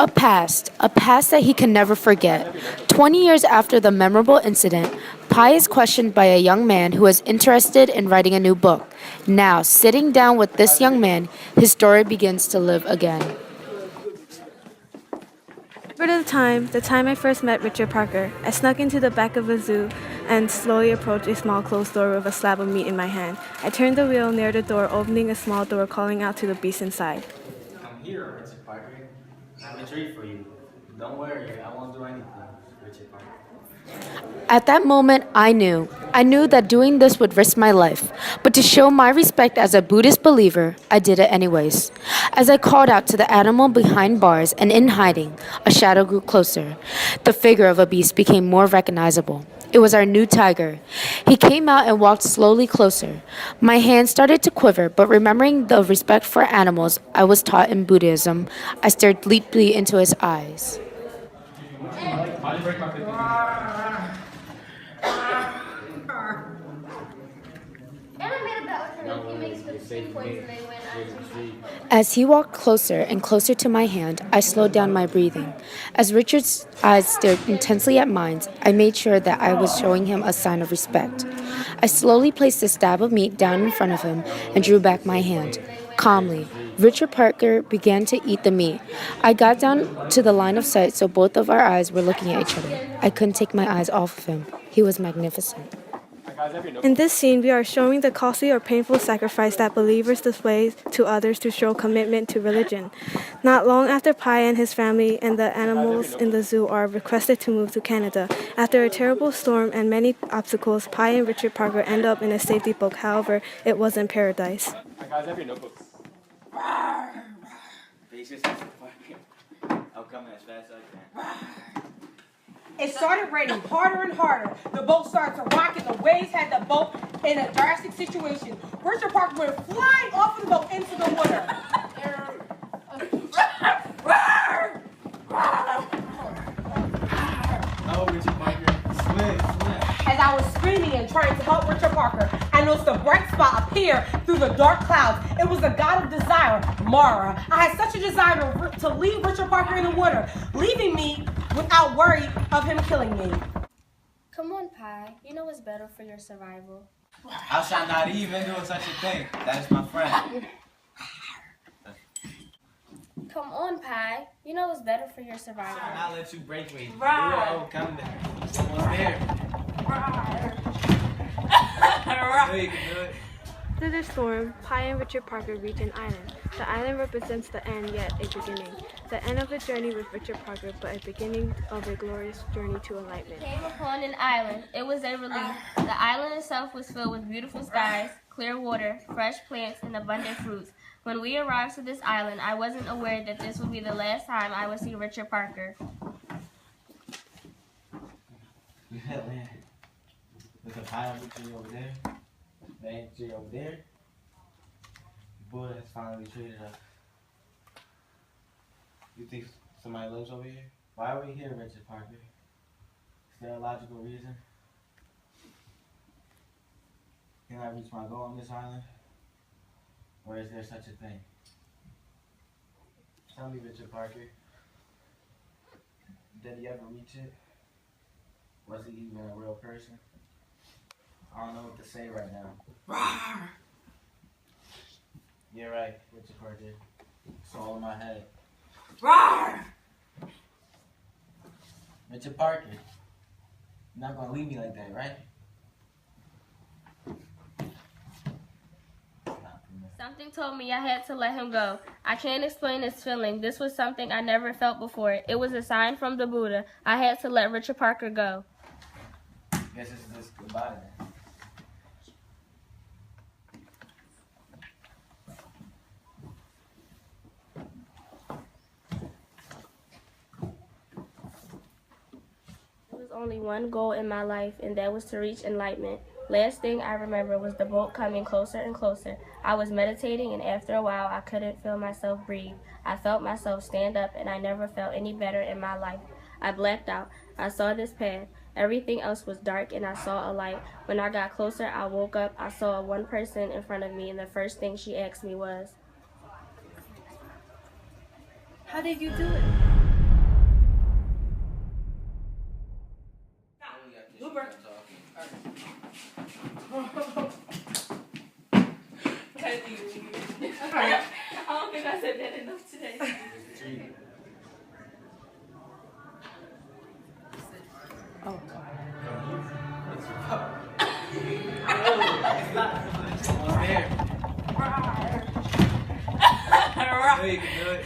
A past that he can never forget. 20 years after the memorable incident, Pi is questioned by a young man who is interested in writing a new book. Now, sitting down with this young man, his story begins to live again. Remember the time I first met Richard Parker. I snuck into the back of a zoo and slowly approached a small closed door with a slab of meat in my hand. I turned the wheel near the door, opening a small door, calling out to the beast inside. I'm here, Richard Parker. I have a treat for you. Don't worry, I won't do anything, Richard Parker. At that moment, I knew. I knew that doing this would risk my life. But to show my respect as a Buddhist believer, I did it anyways. As I called out to the animal behind bars and in hiding, a shadow grew closer. The figure of a beast became more recognizable. It was our new tiger. He came out and walked slowly closer. My hand started to quiver, but remembering the respect for animals I was taught in Buddhism, I stared deeply into his eyes. As he walked closer and closer to my hand, I slowed down my breathing. As Richard's eyes stared intensely at mine, I made sure that I was showing him a sign of respect. I slowly placed the stab of meat down in front of him and drew back my hand. Calmly, Richard Parker began to eat the meat. I got down to the line of sight so both of our eyes were looking at each other. I couldn't take my eyes off of him. He was magnificent. In this scene, we are showing the costly or painful sacrifice that believers display to others to show commitment to religion. Not long after Pi and his family and the animals in the zoo are requested to move to Canada. After a terrible storm and many obstacles, Pi and Richard Parker end up in a safety boat. However, it wasn't paradise. Guys, have your notebooks. Patience, Richard Parker. I'm coming as fast as I can. It started raining harder and harder. The boat started to rock and the waves had the boat in a drastic situation. Richard Parker went flying off of the boat into the water. Oh, Richard Parker. Swim. As I was screaming and trying to help Richard Parker, I noticed a bright spot appear through the dark clouds. It was the god of desire, Mara. I had such a desire to leave Richard Parker in the water, leaving me without worry of him killing me. Come on, Pi. You know what's better for your survival. I shall not even do such a thing. That is my friend. Come on, Pi. You know what's better for your I survival. shall not let you break me. Right. Oh, come there. Someone's there. I know you can do it. After the storm, Pi and Richard Parker reach an island. The island represents the end, yet a beginning. The end of a journey with Richard Parker, but a beginning of a glorious journey to enlightenment. Came upon an island. It was a relief. The island itself was filled with beautiful skies, clear water, fresh plants, and abundant fruits. When we arrived to this island, I wasn't aware that this would be the last time I would see Richard Parker. Yeah, man. There's a pineapple tree over there. Mango tree over there. Buddha has finally treated us. You think somebody lives over here? Why are we here, Richard Parker? Is there a logical reason? Can I reach my goal on this island? Or is there such a thing? Tell me, Richard Parker. Did he ever reach it? Was he even a real person? I don't know what to say right now. You're right, Richard Parker. It's all in my head. Richard Parker, you're not gonna leave me like that, right? Something told me I had to let him go. I can't explain this feeling. This was something I never felt before. It was a sign from the Buddha. I had to let Richard Parker go. Guess this is just goodbye then. There was only one goal in my life, and that was to reach enlightenment. Last thing I remember was the boat coming closer and closer. I was meditating, and after a while, I couldn't feel myself breathe. I felt myself stand up, and I never felt any better in my life. I blacked out. I saw this path. Everything else was dark, and I saw a light. When I got closer, I woke up. I saw one person in front of me, and the first thing she asked me was, How did you do it? I don't think I said that enough today. There. You can do it.